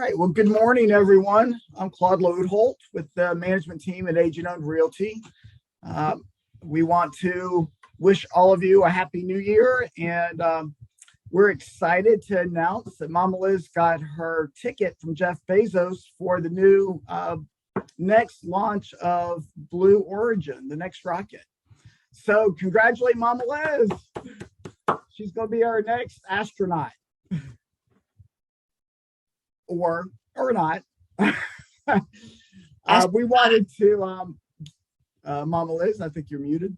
right. Well, good morning, everyone. I'm Claude Loadholt with the management team at AgentOwned Realty. We want to wish all of you a happy new year, and we're excited to announce that Mama Liz got her ticket from Jeff Bezos for the new next launch of Blue Origin, the next rocket. So congratulate Mama Liz. She's going to be our next astronaut. Or not. We wanted to, Mama Liz, I think you're muted.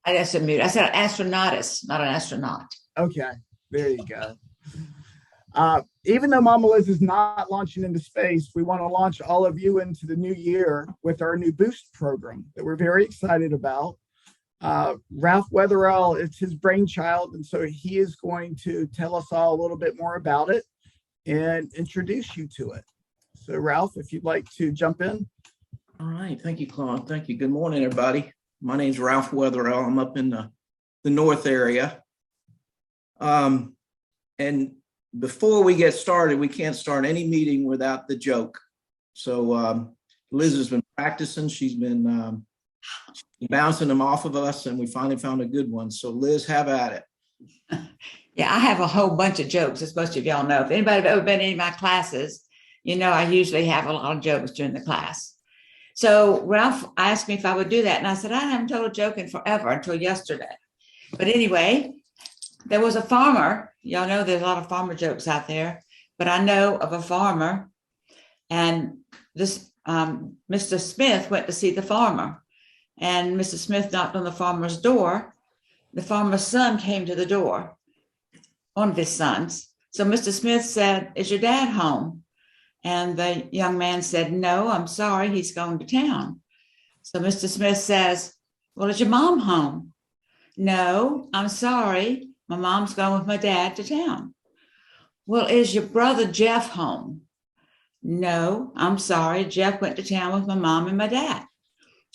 I said mute. I said astronautus, not an astronaut. Okay, there you go. Even though Mama Liz is not launching into space, we want to launch all of you into the new year with our new Boost program that we're very excited about. Ralph Wetherell, it's his brainchild, and so he is going to tell us all a little bit more about it and introduce you to it. So Ralph, if you'd like to jump in. All right. Thank you, Claude. Thank you. Good morning, everybody. My name's Ralph Wetherell. I'm up in the north area. And before we get started, we can't start any meeting without the joke. So Liz has been practicing. She's been bouncing them off of us, and we finally found a good one. So Liz, have at it. Yeah, I have a whole bunch of jokes, as most of y'all know. If anybody ever been in any of my classes, you know I usually have a lot of jokes during the class. So Ralph asked me if I would do that, and I said I haven't told a joke in forever until yesterday. But anyway, there was a farmer. Y'all know there's a lot of farmer jokes out there, but I know of a farmer, and this Mr. Smith went to see the farmer, and Mr. Smith knocked on the farmer's door. The farmer's son came to the door. One of his sons. So Mr. Smith said, "Is your dad home?" And the young man said, "No, I'm sorry, he's going to town." So Mr. Smith says, "Well, is your mom home?" "No, I'm sorry, my mom's going with my dad to town." "Well, is your brother Jeff home?" "No, I'm sorry, Jeff went to town with my mom and my dad."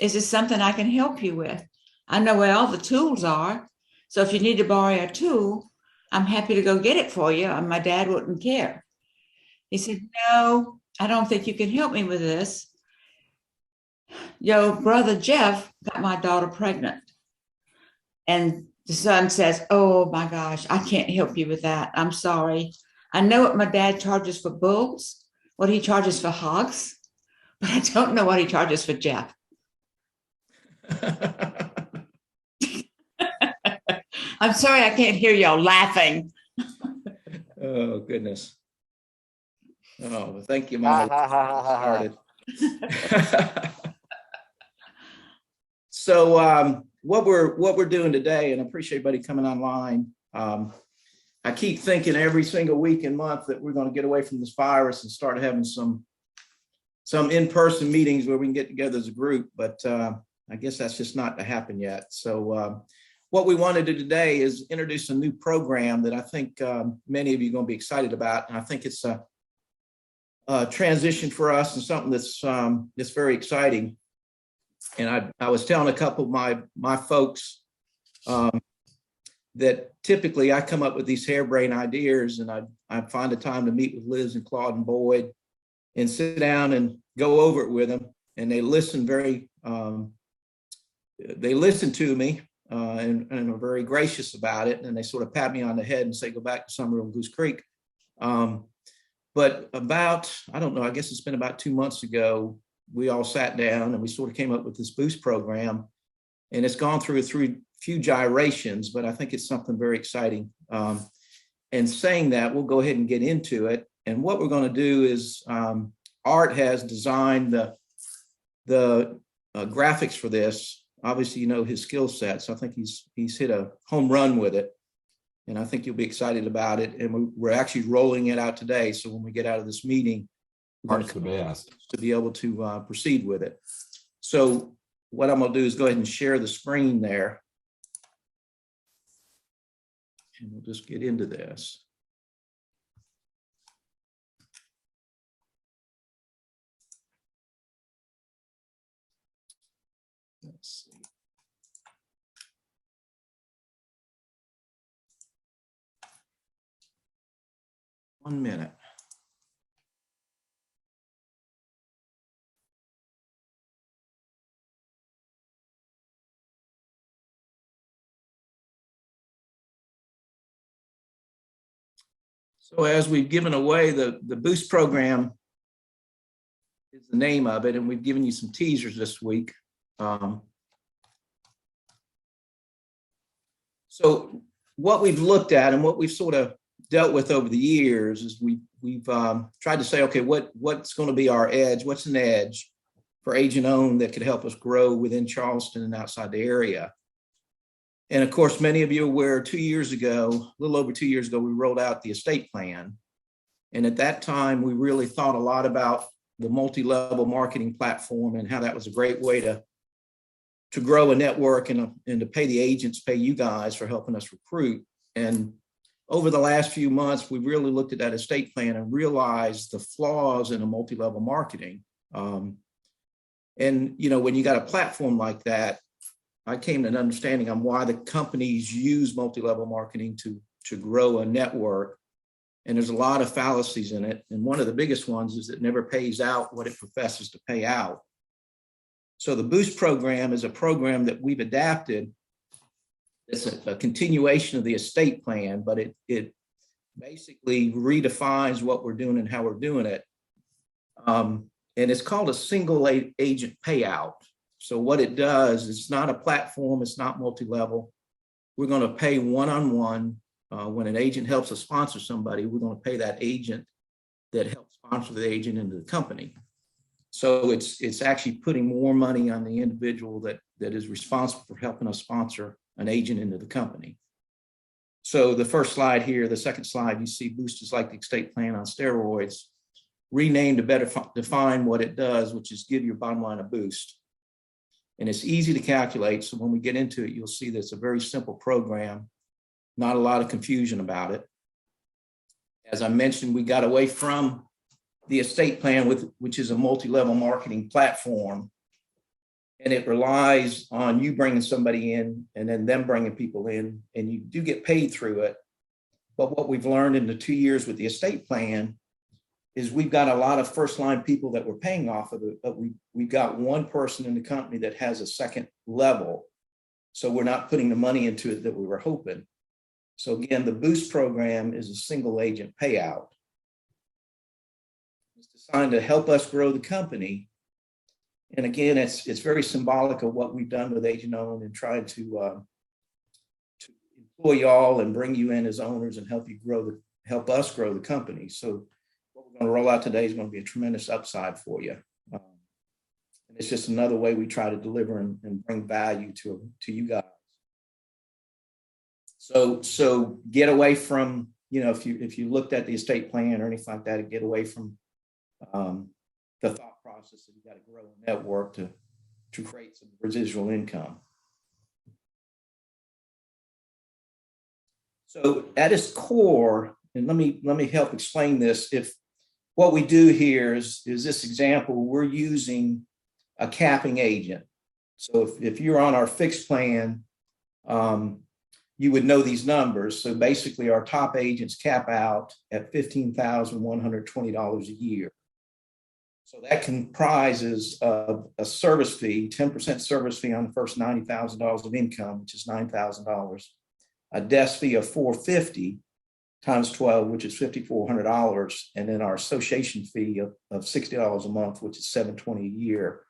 "Is this something I can help you with? I know where all the tools are, so if you need to borrow a tool, I'm happy to go get it for you, and my dad wouldn't care." He said, "No, I don't think you can help me with this. Your brother Jeff got my daughter pregnant." And the son says, "Oh my gosh, I can't help you with that. I'm sorry. I know what my dad charges for bulls, what he charges for hogs, but I don't know what he charges for Jeff." I'm sorry I can't hear y'all laughing. Oh, goodness. Oh, well, thank you, Mama. Started. So what we're doing today, and I appreciate everybody coming online. I keep thinking every single week and month that we're going to get away from this virus and start having some in-person meetings where we can get together as a group, but I guess that's just not to happen yet. So what we want to do today is introduce a new program that I think many of you are going to be excited about. And I think it's a transition for us and something that's very exciting. And I was telling a couple of my folks that typically I come up with these harebrained ideas, and I find a time to meet with Liz and Claude and Boyd and sit down and go over it with them. And they listen they listen to me. And are very gracious about it, and they sort of pat me on the head and say, "Go back to Summer on Goose Creek." But about, I don't know, I guess it's been about 2 months ago, we all sat down and we sort of came up with this Boost program, and it's gone through a few gyrations, but I think it's something very exciting. And saying that, we'll go ahead and get into it. And what we're going to do is Art has designed the graphics for this. Obviously, you know his skill set, so I think he's hit a home run with it, and I think you'll be excited about it. And we're actually rolling it out today, so when we get out of this meeting, we're going to be able to proceed with it. So what I'm going to do is go ahead and share the screen there, and we'll just get into this. Let's see. 1 minute. So as we've given away, the Boost program is the name of it, and we've given you some teasers this week. So what we've looked at and what we've sort of dealt with over the years is we've tried to say, okay, what's going to be our edge? What's an edge for agent owned that could help us grow within Charleston and outside the area? And of course, many of you are aware 2 years ago, a little over 2 years ago, we rolled out the estate plan. And at that time, we really thought a lot about the multi-level marketing platform and how that was a great way to grow a network and to pay the agents, pay you guys for helping us recruit. And over the last few months, we've really looked at that estate plan and realized the flaws in a multi-level marketing. And, you know, when you got a platform like that, I came to an understanding on why the companies use multi-level marketing to grow a network. And there's a lot of fallacies in it. And one of the biggest ones is it never pays out what it professes to pay out. So the Boost program is a program that we've adapted. It's a continuation of the estate plan, but it basically redefines what we're doing and how we're doing it. And it's called a single agent payout. So what it does, it's not a platform, it's not multi-level. We're going to pay one-on-one. When an agent helps us sponsor somebody, we're going to pay that agent that helps sponsor the agent into the company. So it's actually putting more money on the individual that is responsible for helping us sponsor an agent into the company. So the first slide here, the second slide, you see Boost is like the estate plan on steroids, renamed to better define what it does, which is give your bottom line a boost. And it's easy to calculate. So when we get into it, you'll see that it's a very simple program, not a lot of confusion about it. As I mentioned, we got away from the estate plan, which is a multi-level marketing platform. And it relies on you bringing somebody in and then them bringing people in, and you do get paid through it. But what we've learned in the 2 years with the estate plan is we've got a lot of first line people that we're paying off of it, but we've got one person in the company that has a second level. So we're not putting the money into it that we were hoping. So again, the Boost program is a single agent payout. It's designed to help us grow the company. And again, it's very symbolic of what we've done with Agent Owned and trying to employ y'all and bring you in as owners and help us grow the company. So what we're going to roll out today is going to be a tremendous upside for you. And it's just another way we try to deliver and bring value to you guys. So get away from, you know, if you looked at the estate plan or anything like that, get away from the thought process that you got to grow a network to create some residual income. So at its core, and let me help explain this. If what we do here is this example, we're using a capping agent. So if you're on our fixed plan, you would know these numbers. So basically our top agents cap out at $15,120 a year. So that comprises of a service fee, 10% service fee on the first $90,000 of income, which is $9,000, a desk fee of $450 times 12, which is $5,400, and then our association fee of $60 a month, which is $720 a year.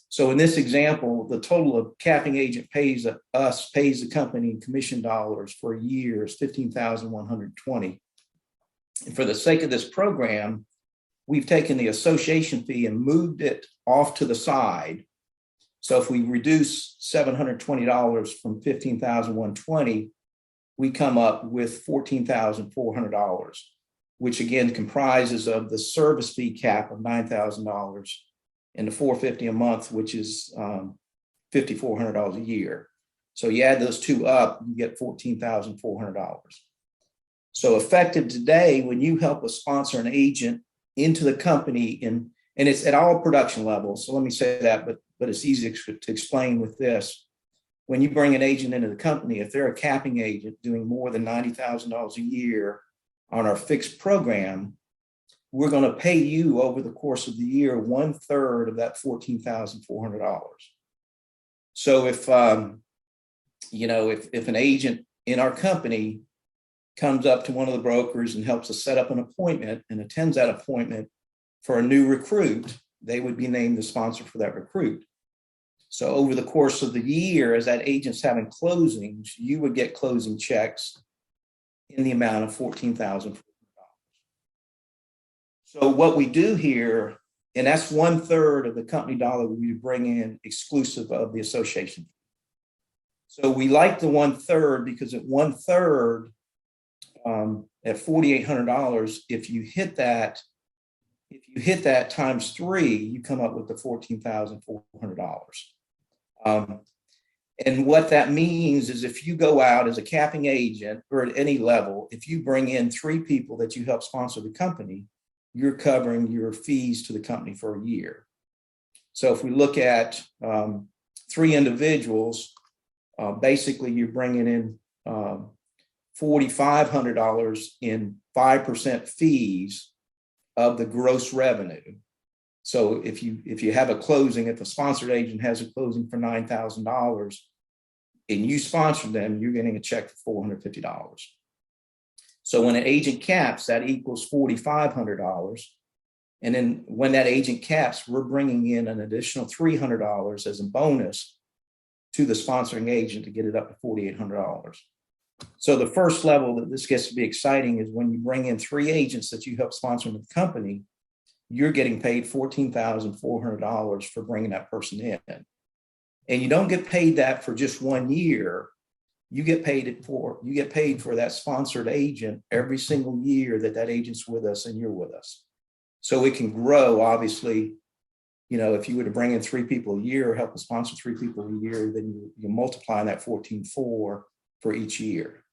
So in this example, the total of capping agent pays the company in commission dollars for a year is $15,120. And for the sake of this program, we've taken the association fee and moved it off to the side. So if we reduce $720 from $15,120, we come up with $14,400, which again comprises of the service fee cap of $9,000 and the $450 a month, which is $5,400 a year. So you add those two up, you get $14,400. So effective today, when you help us sponsor an agent into the company, and it's at all production levels. So let me say that, but it's easy to explain with this. When you bring an agent into the company, if they're a capping agent doing more than $90,000 a year on our fixed program, we're going to pay you over the course of the year 1/3 of that $14,400. So if an agent in our company comes up to one of the brokers and helps us set up an appointment and attends that appointment for a new recruit, they would be named the sponsor for that recruit. So over the course of the year, as that agent's having closings, you would get closing checks in the amount of $14,400. So what we do here, and that's 1/3 of the company dollar we bring in exclusive of the association. So we like the 1/3 because at 1/3, at $4,800, if you hit that times 3, you come up with the $14,400. And what that means is if you go out as a capping agent or at any level, if you bring in 3 people that you help sponsor the company, you're covering your fees to the company for a year. So if we look at 3 individuals, basically you're bringing in $4,500 in 5% fees of the gross revenue. So if you have a closing, if a sponsored agent has a closing for $9,000 and you sponsor them, you're getting a check for $450. So when an agent caps, that equals $4,500. And then when that agent caps, we're bringing in an additional $300 as a bonus to the sponsoring agent to get it up to $4,800. So the first level that this gets to be exciting is when you bring in 3 agents that you help sponsor the company, you're getting paid $14,400 for bringing that person in. And you don't get paid that for just 1 year. You get paid for that sponsored agent every single year that agent's with us and you're with us. So it can grow, obviously. You know, if you were to bring in 3 people a year, help to sponsor 3 people a year, then you're multiplying that 14.4 for each year.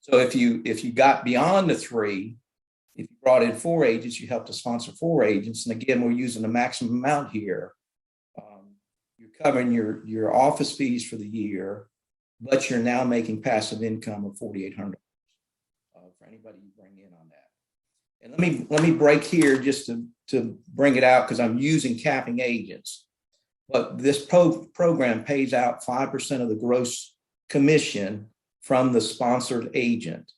So if you got beyond the 3, if you brought in 4 agents, you helped to sponsor 4 agents. And again, we're using the maximum amount here. You're covering your office fees for the year, but you're now making passive income of $4,800 for anybody you bring in on that. And let me break here just to bring it out because I'm using capping agents. But this program pays out 5% of the gross commission from the sponsored agent.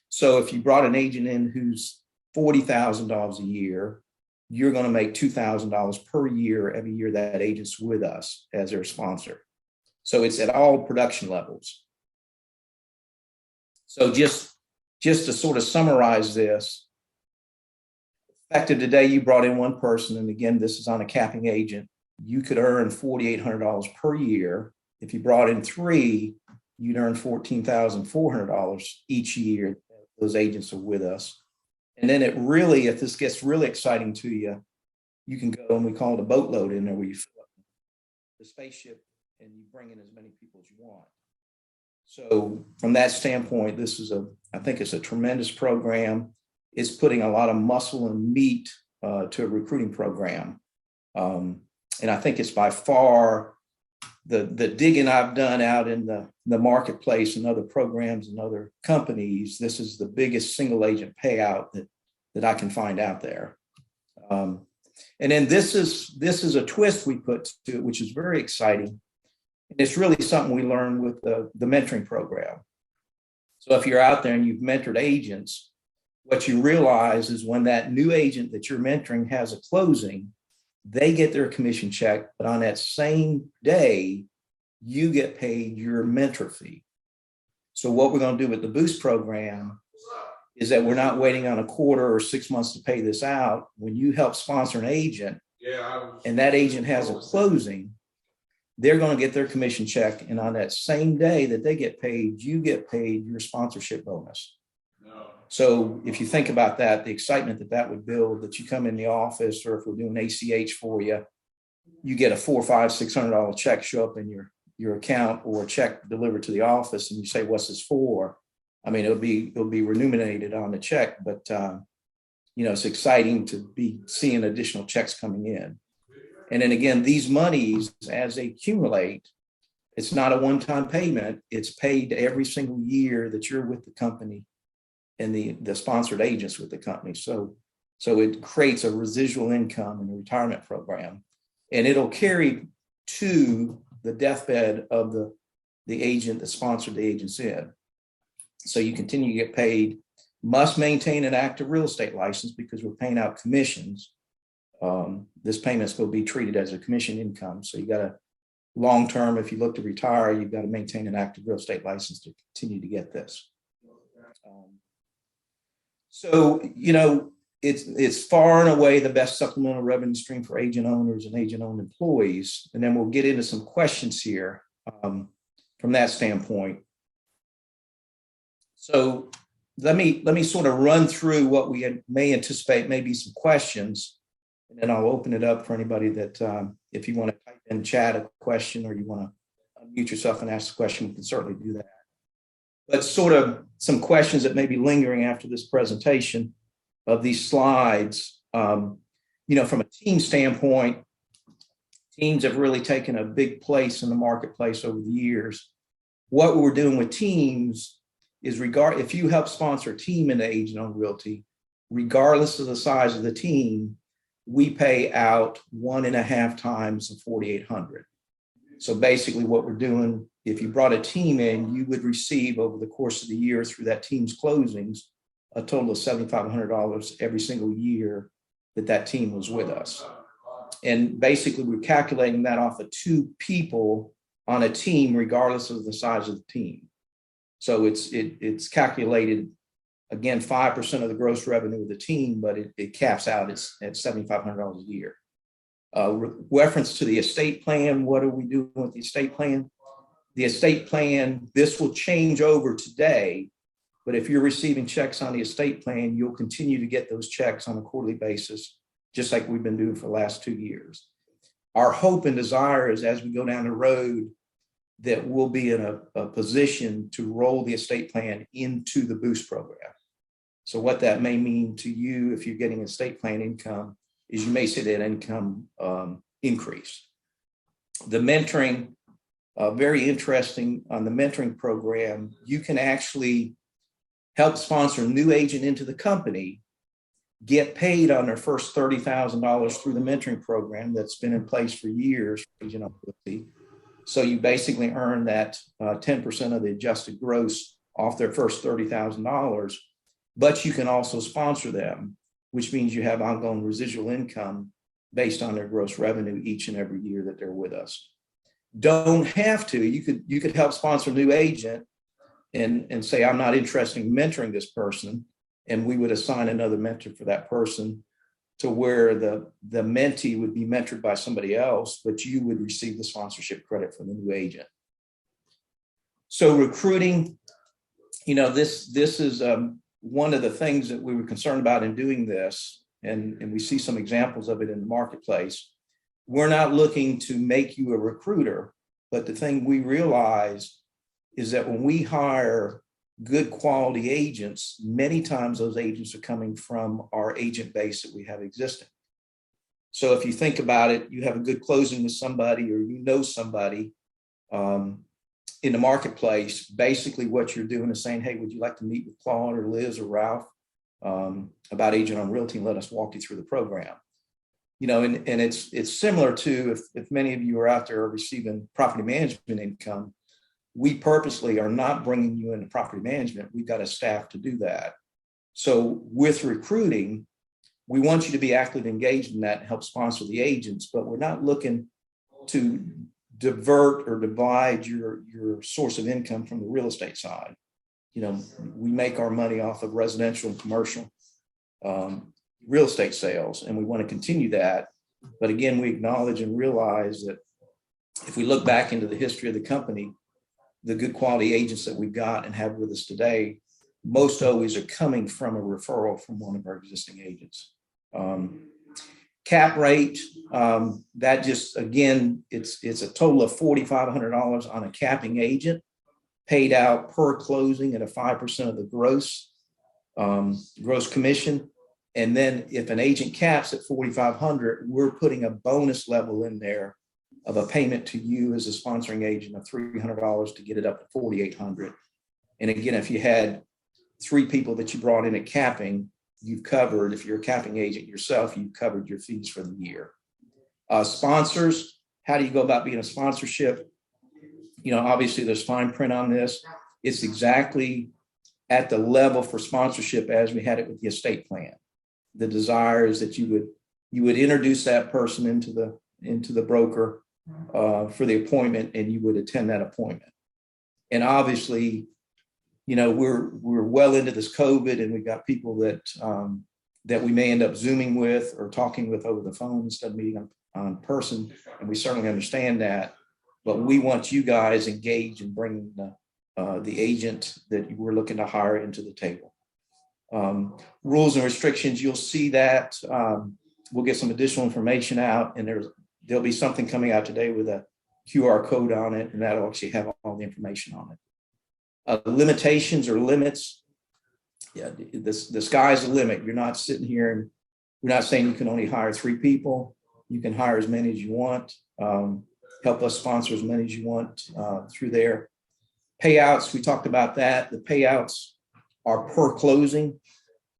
So if you brought an agent in who's $40,000 a year, you're going to make $2,000 per year every year that agent's with us as their sponsor. So it's at all production levels. So just to sort of summarize this, effective today, you brought in 1 person, and again, this is on a capping agent. You could earn $4,800 per year. If you brought in 3, you'd earn $14,400 each year. Those agents are with us. And then if this gets really exciting to you, you can go and we call it a boatload in there where you fill up the spaceship and you bring in as many people as you want. So from that standpoint, I think it's a tremendous program. It's putting a lot of muscle and meat to a recruiting program. And I think it's by far the digging I've done out in the marketplace and other programs and other companies. This is the biggest single agent payout that I can find out there. And then this is a twist we put to it, which is very exciting. And it's really something we learned with the mentoring program. So if you're out there and you've mentored agents, what you realize is when that new agent that you're mentoring has a closing, they get their commission check, but on that same day, you get paid your mentor fee. So what we're going to do with the Boost program is that we're not waiting on a quarter or 6 months to pay this out. When you help sponsor an agent and that agent has a closing, they're going to get their commission check. And on that same day that they get paid, you get paid your sponsorship bonus. So if you think about that, the excitement that would build, that you come in the office, or if we're doing ACH for you, you get a $400, $500, $600 check show up in your account, or a check delivered to the office, and you say, "What's this for?" I mean, it'll be remunerated on the check, but it's exciting to be seeing additional checks coming in. And then again, these monies, as they accumulate, it's not a one-time payment. It's paid every single year that you're with the company and the sponsored agents with the company. So it creates a residual income in the retirement program, and it'll carry to the deathbed of the agent that sponsored the agents in. So you continue to get paid, must maintain an active real estate license because we're paying out commissions. This payment's going to be treated as a commission income. So you got to long-term, if you look to retire, you've got to maintain an active real estate license to continue to get this. So, you know, it's far and away the best supplemental revenue stream for agent owners and agent owned employees. And then we'll get into some questions here from that standpoint. So let me sort of run through what we may anticipate maybe some questions, and then I'll open it up for anybody that if you want to type in chat a question or you want to unmute yourself and ask a question, we can certainly do that. But sort of some questions that may be lingering after this presentation of these slides. You know, from a team standpoint, teams have really taken a big place in the marketplace over the years. What we're doing with teams is if you help sponsor a team in agent-owned realty, regardless of the size of the team, we pay out 1.5 times the 4,800. So basically what we're doing, if you brought a team in, you would receive over the course of the year through that team's closings, a total of $7,500 every single year that team was with us. And basically we're calculating that off of 2 people on a team, regardless of the size of the team. So it's calculated, again, 5% of the gross revenue of the team, but it caps out at $7,500 a year. Reference to the estate plan, what are we doing with the estate plan? The estate plan, this will change over today, but if you're receiving checks on the estate plan, you'll continue to get those checks on a quarterly basis, just like we've been doing for the last 2 years. Our hope and desire is as we go down the road, that we'll be in a position to roll the estate plan into the Boost program. So what that may mean to you if you're getting estate plan income is you may see that income increase. The mentoring, very interesting on the mentoring program, you can actually help sponsor a new agent into the company, get paid on their first $30,000 through the mentoring program that's been in place for years. So you basically earn that 10% of the adjusted gross off their first $30,000, but you can also sponsor them, which means you have ongoing residual income based on their gross revenue each and every year that they're with us. Don't have to. You could help sponsor a new agent and say, I'm not interested in mentoring this person, and we would assign another mentor for that person to where the mentee would be mentored by somebody else, but you would receive the sponsorship credit from the new agent. So recruiting, you know, this is one of the things that we were concerned about in doing this, and we see some examples of it in the marketplace. We're not looking to make you a recruiter, but the thing we realize is that when we hire good quality agents, many times those agents are coming from our agent base that we have existing. So if you think about it, you have a good closing with somebody, or you know somebody in the marketplace, basically what you're doing is saying, hey, would you like to meet with Claude or Liz or Ralph about AgentOwned Realty and let us walk you through the program? You know, and it's similar to if many of you are out there receiving property management income, we purposely are not bringing you into property management. We've got a staff to do that. So with recruiting, we want you to be actively engaged in that and help sponsor the agents, but we're not looking to divert or divide your source of income from the real estate side. You know, we make our money off of residential and commercial real estate sales, and we want to continue that. But again, we acknowledge and realize that if we look back into the history of the company, the good quality agents that we've got and have with us today, most always are coming from a referral from one of our existing agents. Cap rate, that just, again, it's a total of $4,500 on a capping agent, paid out per closing at a 5% of the gross commission. And then if an agent caps at $4,500, we're putting a bonus level in there of a payment to you as a sponsoring agent of $300 to get it up to $4,800. And again, if you had 3 people that you brought in at capping, you've covered, if you're a capping agent yourself, you've covered your fees for the year. Sponsors, how do you go about being a sponsorship? You know, obviously there's fine print on this. It's exactly at the level for sponsorship as we had it with the estate plan. The desire is that you would introduce that person into the broker for the appointment, and you would attend that appointment. And obviously, we're well into this COVID, and we've got people that we may end up Zooming with or talking with over the phone instead of meeting on person, and we certainly understand that. But we want you guys engaged in bringing the agent that we're looking to hire into the table. Rules and restrictions, you'll see that. We'll get some additional information out, and there'll be something coming out today with a QR code on it, and that'll actually have all the information on it. Limitations or limits, yeah, the sky's the limit. You're not sitting here and we're not saying you can only hire 3 people. You can hire as many as you want. Help us sponsor as many as you want through there. Payouts, we talked about that. The payouts are per closing,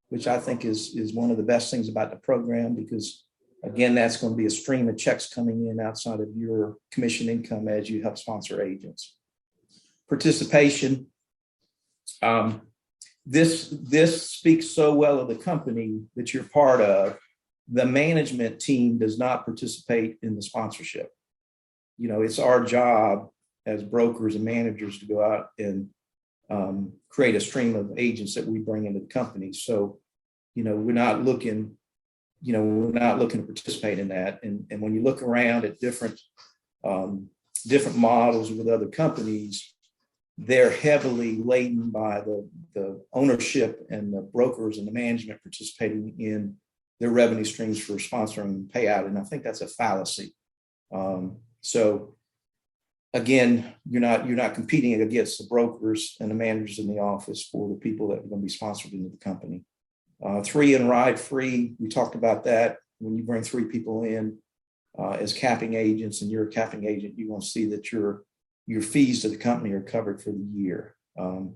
which I think is one of the best things about the program, because again, that's going to be a stream of checks coming in outside of your commission income as you help sponsor agents. Participation. This speaks so well of the company that you're part of. The management team does not participate in the sponsorship. It's our job as brokers and managers to go out and create a stream of agents that we bring into the company. So, we're not looking to participate in that. And when you look around at different models with other companies, they're heavily laden by the ownership and the brokers and the management participating in their revenue streams for sponsoring and payout. And I think that's a fallacy. So again, you're not competing against the brokers and the managers in the office for the people that are going to be sponsored into the company. 3 and ride free. We talked about that. When you bring 3 people in as capping agents, and you're a capping agent, you want to see that your fees to the company are covered for the year. And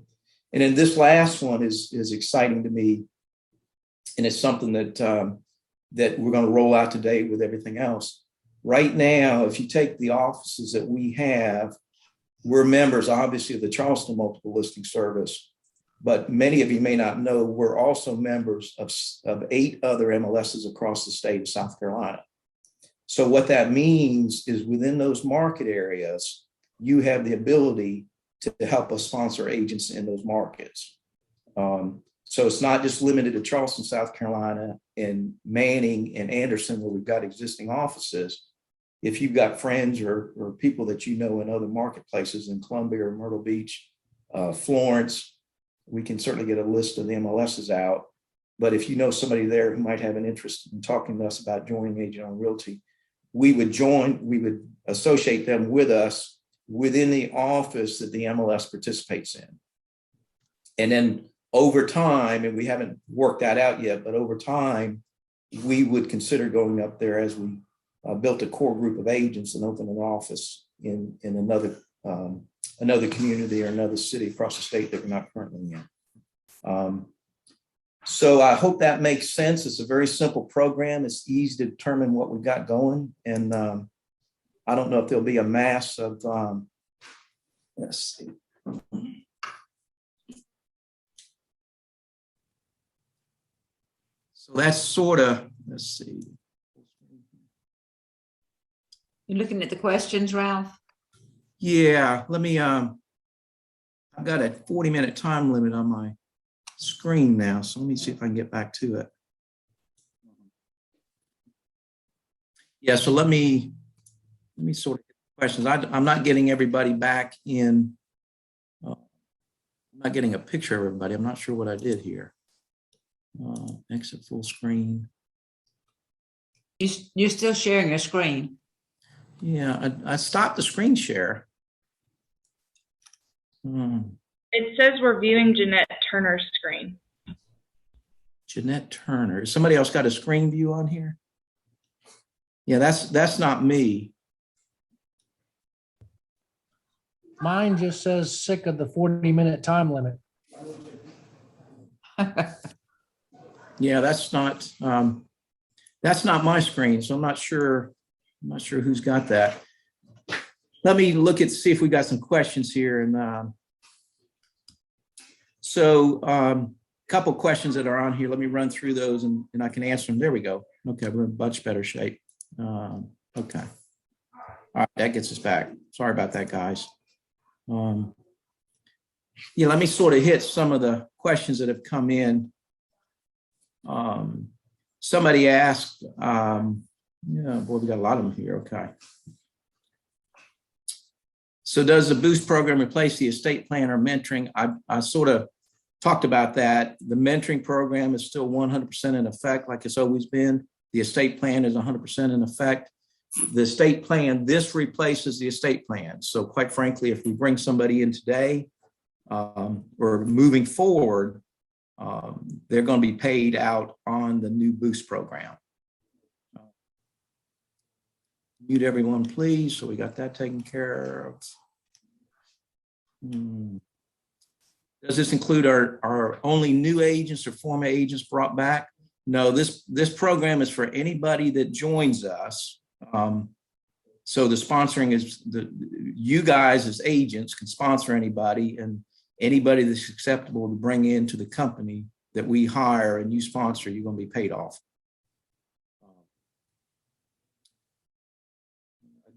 then this last one is exciting to me, and it's something that we're going to roll out today with everything else. Right now, if you take the offices that we have, we're members, obviously, of the Charleston Multiple Listing Service, but many of you may not know we're also members of 8 other MLSs across the state of South Carolina. So what that means is within those market areas, you have the ability to help us sponsor agents in those markets. So it's not just limited to Charleston, South Carolina, and Manning and Anderson, where we've got existing offices. If you've got friends or people that you know in other marketplaces in Columbia or Myrtle Beach, Florence, we can certainly get a list of the MLSs out. But if you know somebody there who might have an interest in talking to us about joining AgentOwned Realty, we would associate them with us within the office that the MLS participates in. And then over time, and we haven't worked that out yet, but over time, we would consider going up there as we built a core group of agents and open an office in another community or another city across the state that we're not currently in. So I hope that makes sense. It's a very simple program. It's easy to determine what we've got going. And I don't know if there'll be a mass of, let's see. So that's sort of, let's see. You're looking at the questions, Ralph? Yeah, let me, I've got a 40-minute time limit on my screen now. So let me see if I can get back to it. Yeah, so let me sort of get the questions. I'm not getting everybody back in. I'm not getting a picture of everybody. I'm not sure what I did here. Exit full screen. You're still sharing your screen. Yeah, I stopped the screen share. It says we're viewing Jeanette Turner's screen. Jeanette Turner. Has somebody else got a screen view on here? Yeah, that's not me. Mine just says sick of the 40-minute time limit. Yeah, that's not my screen, so I'm not sure who's got that. Let me see if we got some questions here. And So couple questions that are on here. Let me run through those and I can answer them. There we go. Okay, we're in much better shape. Okay. All right, that gets us back. Sorry about that, guys. Yeah, let me sort of hit some of the questions that have come in. Somebody asked, yeah, boy, we got a lot of them here. Okay. So does the Boost program replace the estate plan or mentoring? I sort of talked about that. The mentoring program is still 100% in effect, like it's always been. The estate plan is 100% in effect. The estate plan, this replaces the estate plan. So quite frankly, if we bring somebody in today or moving forward, they're going to be paid out on the new Boost program. Mute everyone, please. So we got that taken care of. Does this include our only new agents or former agents brought back? No, this program is for anybody that joins us. So the sponsoring is you guys as agents can sponsor anybody, and anybody that's acceptable to bring into the company that we hire and you sponsor, you're going to be paid off.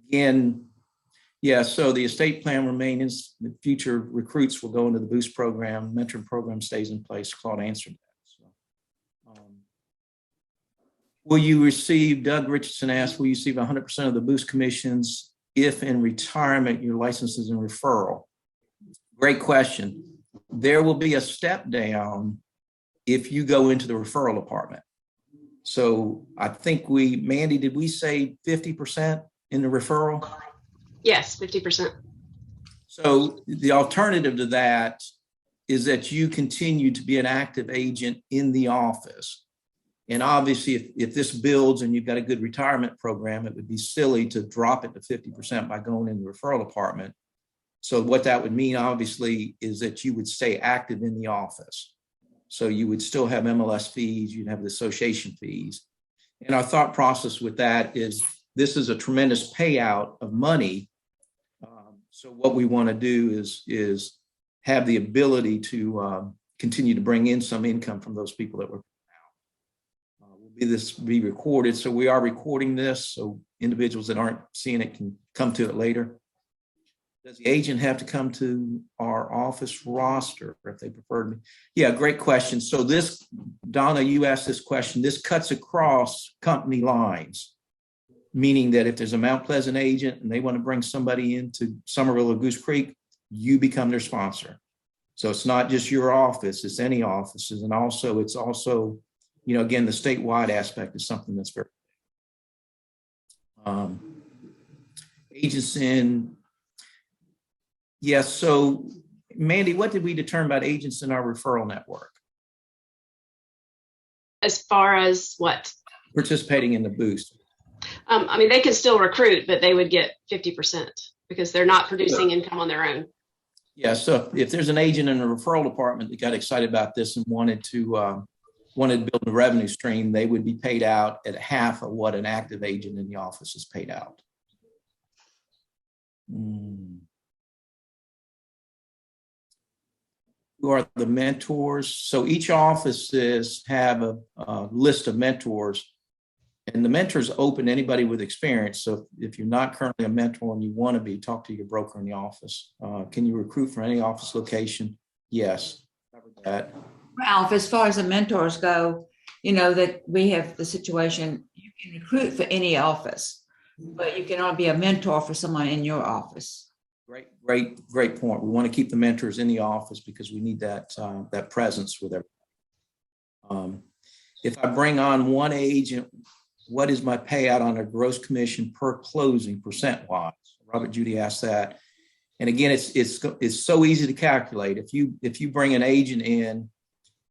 Again, yeah, so the estate plan remains, the future recruits will go into the Boost program, mentoring program stays in place. Claude answered that. So, will you receive, Doug Richardson asked, will you receive 100% of the Boost commissions if in retirement your license is in referral? Great question. There will be a step down if you go into the referral department. So I think Mandy, did we say 50% in the referral? Yes, 50%. So the alternative to that is that you continue to be an active agent in the office. And obviously, if this builds and you've got a good retirement program, it would be silly to drop it to 50% by going in the referral department. So what that would mean, obviously, is that you would stay active in the office. So you would still have MLS fees, you'd have the association fees. And our thought process with that is this is a tremendous payout of money. So what we want to do is have the ability to continue to bring in some income from those people that were out. This be recorded. So we are recording this so individuals that aren't seeing it can come to it later. Does the agent have to come to our office roster if they prefer to? Yeah, great question. So this, Donna, you asked this question. This cuts across company lines, meaning that if there's a Mount Pleasant agent and they want to bring somebody into Somerville or Goose Creek, you become their sponsor. So it's not just your office, it's any offices. And also, it's also, you know, again, the statewide aspect is something that's very, agents in, yes. So Mandy, what did we determine about agents in our referral network? As far as what? Participating in the Boost. I mean, they can still recruit, but they would get 50% because they're not producing income on their own. Yeah, so if there's an agent in a referral department that got excited about this and wanted to build a revenue stream, they would be paid out at half of what an active agent in the office is paid out. Who are the mentors? So each offices have a list of mentors. And the mentor's open to anybody with experience. So if you're not currently a mentor and you want to be, talk to your broker in the office. Can you recruit from any office location? Yes. Covered that. Ralph, as far as the mentors go, you know that we have the situation, you can recruit for any office, but you can only be a mentor for someone in your office. Great point. We want to keep the mentors in the office because we need that presence with everybody. If I bring on one agent, what is my payout on a gross commission per closing percent-wise? Robert Judy asked that. And again, it's so easy to calculate. If you bring an agent in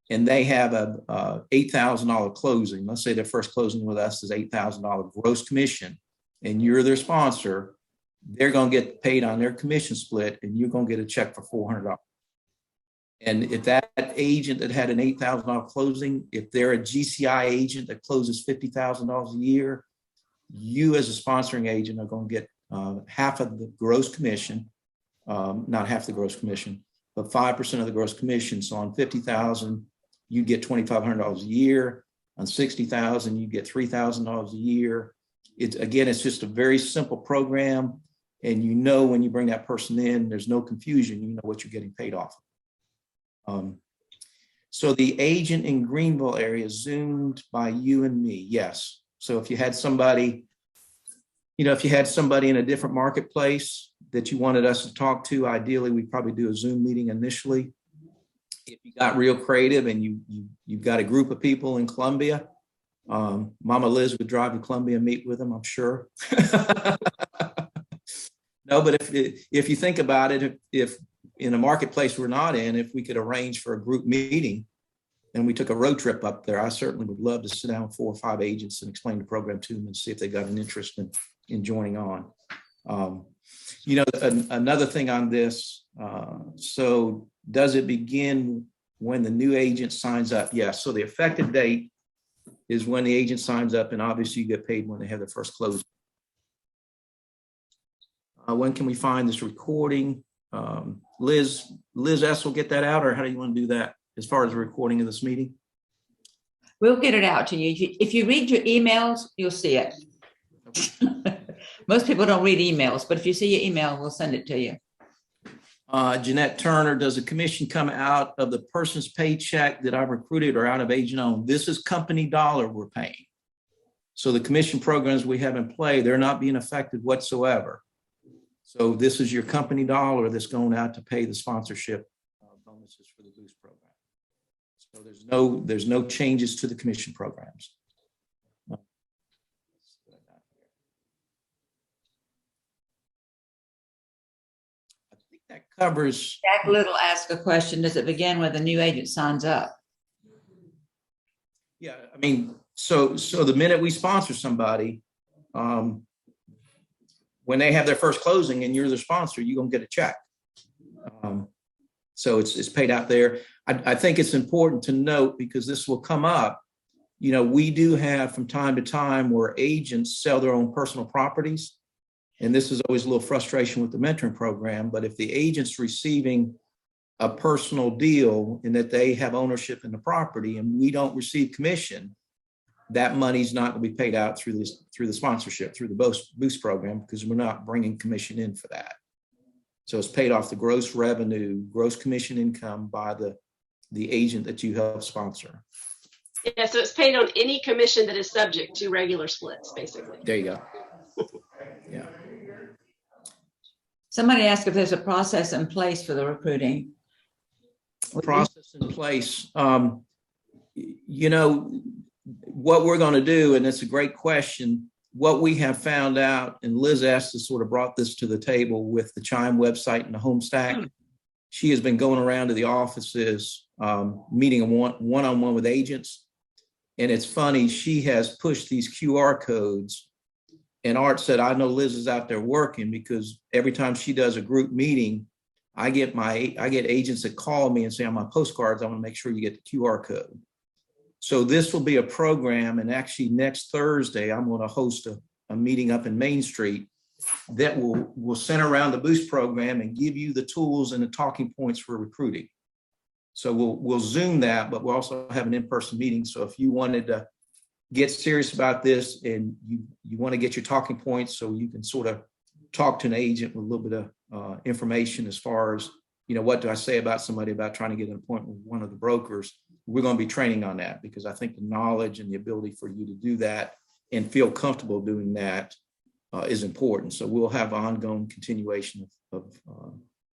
and they have a $8,000 closing, let's say their first closing with us is $8,000 gross commission, and you're their sponsor, they're going to get paid on their commission split, and you're going to get a check for $400. And if that agent that had an $8,000 closing, if they're a GCI agent that closes $50,000 a year, you as a sponsoring agent are going to get half of the gross commission, not half the gross commission, of 5% of the gross commission. So on 50,000, you get $2,500 a year. On 60,000, you get $3,000 a year. It's just a very simple program. And you know, when you bring that person in, there's no confusion. You know what you're getting paid off. So the agent in Greenville area zoomed by you and me. Yes. So if you had somebody, in a different marketplace that you wanted us to talk to, ideally, we'd probably do a Zoom meeting initially. If you got real creative and you've got a group of people in Columbia, Mama Liz would drive to Columbia and meet with them, I'm sure. No, but if you think about it, if in a marketplace we're not in, if we could arrange for a group meeting and we took a road trip up there, I certainly would love to sit down with 4 or 5 agents and explain the program to them and see if they got an interest in joining on. Another thing on this, so does it begin when the new agent signs up? Yes. So the effective date is when the agent signs up, and obviously you get paid when they have their first closing. When can we find this recording? Liz S. will get that out, or how do you want to do that as far as the recording of this meeting? We'll get it out to you. If you read your emails, you'll see it. Most people don't read emails, but if you see your email, we'll send it to you. Jeanette Turner, does the commission come out of the person's paycheck that I recruited or out of agent owned? This is company dollar we're paying. So the commission programs we have in play, they're not being affected whatsoever. So this is your company dollar that's going out to pay the sponsorship bonuses for the Boost program. So there's no changes to the commission programs. I think that covers. Jack Little asked a question. Does it begin when the new agent signs up? Yeah, I mean, so the minute we sponsor somebody, when they have their first closing and you're the sponsor, you're going to get a check. So it's paid out there. I think it's important to note, because this will come up, we do have from time to time where agents sell their own personal properties. And this is always a little frustration with the mentoring program. But if the agent's receiving a personal deal in that they have ownership in the property and we don't receive commission, that money's not going to be paid out through the sponsorship, through the Boost program, because we're not bringing commission in for that. So it's paid off the gross revenue, gross commission income by the agent that you help sponsor. Yeah, so it's paid on any commission that is subject to regular splits, basically. There you go. Yeah. Somebody asked if there's a process in place for the recruiting. Process in place. What we're going to do, and it's a great question, what we have found out, and Liz Estes sort of brought this to the table with the Chime website and the home stack. She has been going around to the offices, meeting one-on-one with agents. And it's funny, she has pushed these QR codes. And Art said, I know Liz is out there working, because every time she does a group meeting, I get agents that call me and say, on my postcards, I want to make sure you get the QR code. So this will be a program, and actually next Thursday, I'm going to host a meeting up in Main Street that will center around the Boost program and give you the tools and the talking points for recruiting. So we'll Zoom that, but we'll also have an in-person meeting. So if you wanted to get serious about this and you want to get your talking points so you can sort of talk to an agent with a little bit of information as far as, what do I say about somebody about trying to get an appointment with one of the brokers, we're going to be training on that, because I think the knowledge and the ability for you to do that and feel comfortable doing that is important. So we'll have ongoing continuation of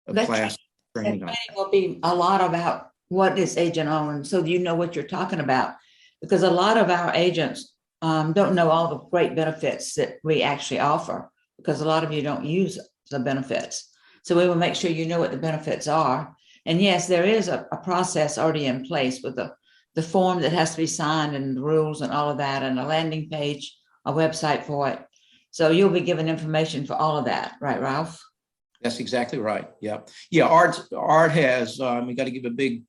class training. That will be a lot about what is agent owned, so you know what you're talking about, because a lot of our agents don't know all the great benefits that we actually offer, because a lot of you don't use the benefits. So we will make sure you know what the benefits are. And yes, there is a process already in place with the form that has to be signed and the rules and all of that, and a landing page, a website for it. So you'll be given information for all of that, right, Ralph? That's exactly right. Yeah. Yeah. Art has, we got to give a big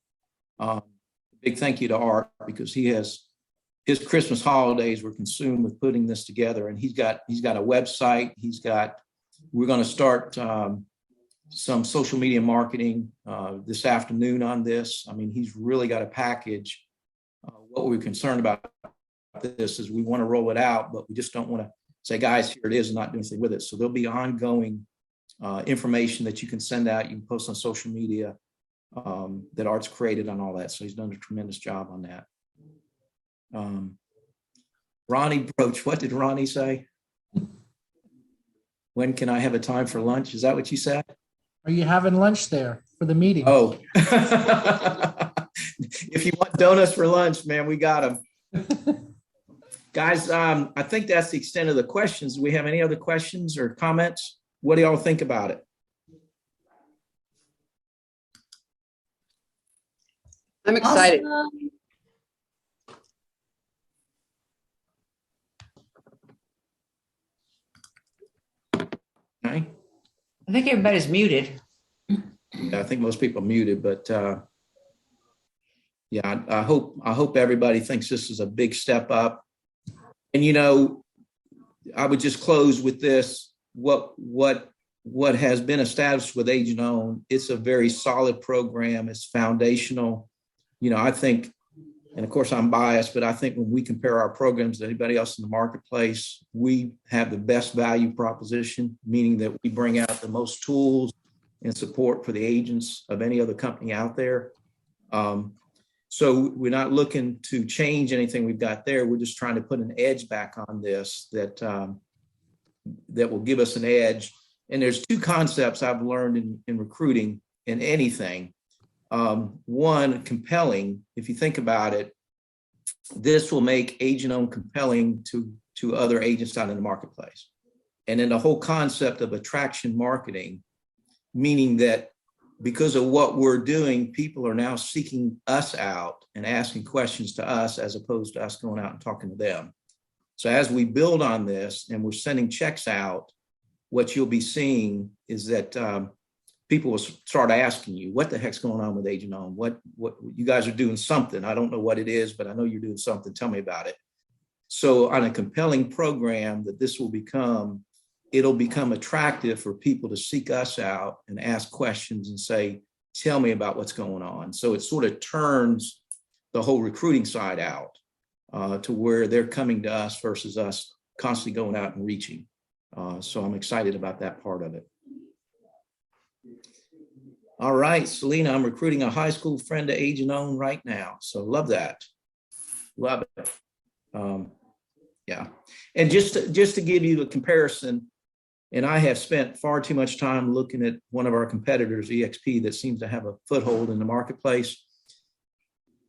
thank you to Art, because his Christmas holidays were consumed with putting this together. And he's got a website. We're going to start some social media marketing this afternoon on this. I mean, he's really got a package. What we're concerned about this is we want to roll it out, but we just don't want to say, guys, here it is, and not do anything with it. So there'll be ongoing information that you can send out. You can post on social media that Art's created on all that. So he's done a tremendous job on that. Ronnie Broach, what did Ronnie say? When can I have a time for lunch? Is that what you said? Are you having lunch there for the meeting? Oh, if you want donuts for lunch, man, we got them. Guys, I think that's the extent of the questions. Do we have any other questions or comments? What do y'all think about it? I'm excited. Okay. I think everybody's muted. Yeah, I think most people are muted, but yeah, I hope everybody thinks this is a big step up. And you know, I would just close with this. What has been established with Agent Owned, it's a very solid program. It's foundational. You know, I think, and of course I'm biased, but I think when we compare our programs to anybody else in the marketplace, we have the best value proposition, meaning that we bring out the most tools and support for the agents of any other company out there. So we're not looking to change anything we've got there. We're just trying to put an edge back on this that will give us an edge. And there's two concepts I've learned in recruiting in anything. One, compelling. If you think about it, this will make Agent Owned compelling to other agents out in the marketplace. And then the whole concept of attraction marketing, meaning that because of what we're doing, people are now seeking us out and asking questions to us as opposed to us going out and talking to them. So as we build on this and we're sending checks out, what you'll be seeing is that people will start asking you, what the heck's going on with Agent Owned? What you guys are doing something. I don't know what it is, but I know you're doing something. Tell me about it. So on a compelling program that this will become, it'll become attractive for people to seek us out and ask questions and say, tell me about what's going on. So it sort of turns the whole recruiting side out to where they're coming to us versus us constantly going out and reaching. So I'm excited about that part of it. All right, Selena, I'm recruiting a high school friend to Agent Owned right now. So love that. Love it. Yeah. And just to give you a comparison, and I have spent far too much time looking at one of our competitors, EXP, that seems to have a foothold in the marketplace.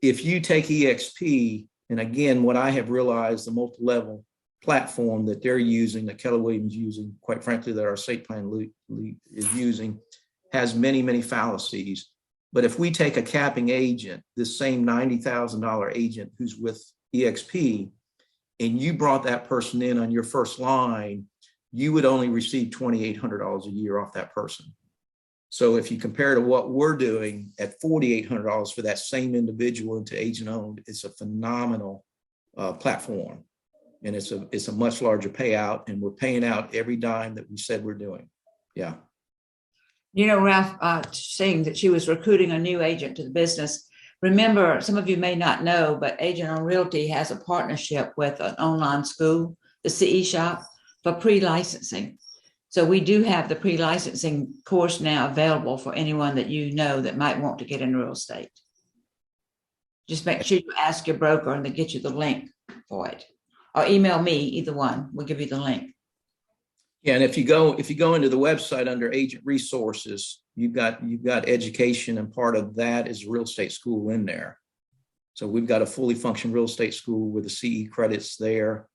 If you take EXP, and again, what I have realized, the multi-level platform that they're using, that Keller Williams using, quite frankly, that our estate plan lead is using, has many, many fallacies. But if we take a capping agent, this same $90,000 agent who's with EXP, and you brought that person in on your first line, you would only receive $2,800 a year off that person. So if you compare to what we're doing at $4,800 for that same individual into Agent Owned, it's a phenomenal platform. And it's a much larger payout, and we're paying out every dime that we said we're doing. Yeah. You know, Ralph, saying that she was recruiting a new agent to the business. Remember, some of you may not know, but Agent Owned Realty has a partnership with an online school, the CE Shop, for pre-licensing. So we do have the pre-licensing course now available for anyone that you know that might want to get into real estate. Just make sure you ask your broker and they get you the link for it. Or email me, either one. We'll give you the link. Yeah, and if you go into the website under agent resources, you've got education, and part of that is real estate school in there. So we've got a fully functioning real estate school where the CE credits there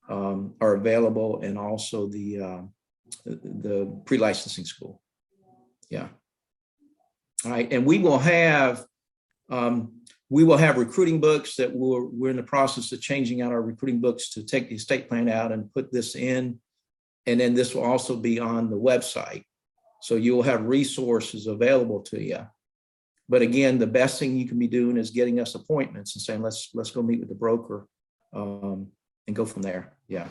are available, and also the pre-licensing school. Yeah. All right, and we will have recruiting books that we're in the process of changing out our recruiting books to take the estate plan out and put this in. And then this will also be on the website. So you'll have resources available to you. But again, the best thing you can be doing is getting us appointments and saying, let's go meet with the broker and go from there. Yeah.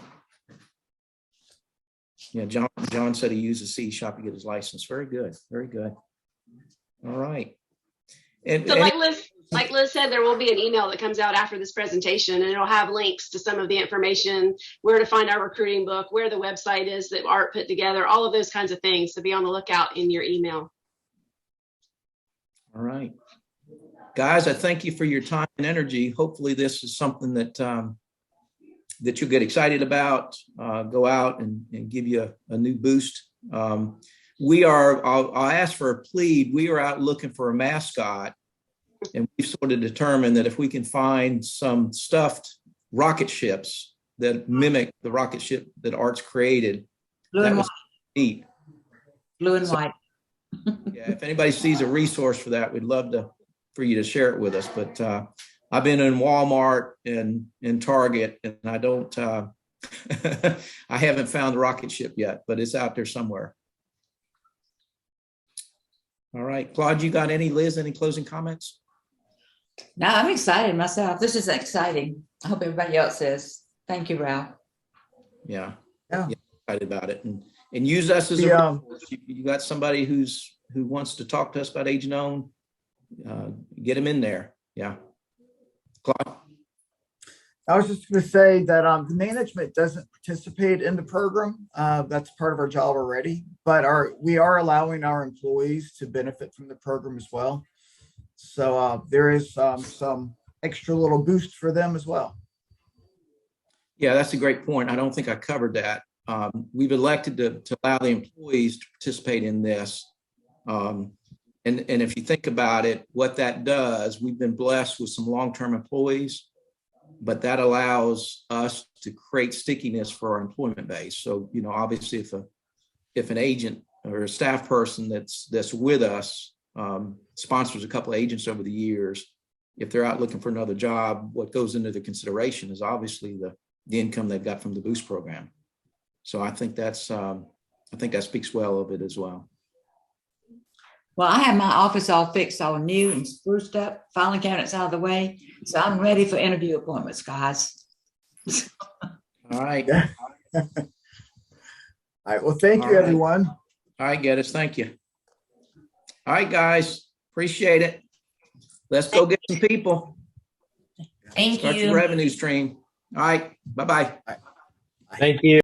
Yeah, John said he uses C Shop to get his license. Very good. Very good. All right. And, So and like Liz said, there will be an email that comes out after this presentation, and it'll have links to some of the information, where to find our recruiting book, where the website is that Art put together, all of those kinds of things. So be on the lookout in your email. all right. Guys, I thank you for your time and energy. Hopefully this is something that that you'll get excited about, go out and give you a new boost. I'll ask for a plea. We are out looking for a mascot, and we've sort of determined that if we can find some stuffed rocket ships that mimic the rocket ship that Art's created, Blue that and was white. neat. Blue and white. Yeah, if anybody sees a resource for that, we'd love for you to share it with us. But I've been in Walmart and in Target, and I don't, I haven't found the rocket ship yet, but it's out there somewhere. All right, Claude, you got Liz, any closing comments? No, I'm excited myself. This is exciting. I hope everybody else is. Thank you, Ralph. Yeah, Yeah. excited about it, and use us as a resource. You got somebody who wants to talk to us about AgentOwned, get them in there. Yeah, Claude. I was just going to say that the management doesn't participate in the program. That's part of our job already, but we are allowing our employees to benefit from the program as well. So there is some extra little boost for them as well. Yeah, that's a great point. I don't think I covered that. We've elected to allow the employees to participate in this. And if you think about it, what that does, we've been blessed with some long-term employees, but that allows us to create stickiness for our employment base. So, obviously if an agent or a staff person that's with us sponsors a couple of agents over the years, if they're out looking for another job, what goes into the consideration is obviously the income they've got from the Boost program. So I think that speaks well of it as well. Well, I have my office all fixed, all new and spruced up, filing cabinets out of the way. So I'm ready for interview appointments, guys. All right. Yeah. All right. Well, thank you, All right. everyone. All right, Geddes, thank you. All right, guys, appreciate it. Let's go get some people. Thank Start you. your revenue stream. All right, bye-bye. Thank you.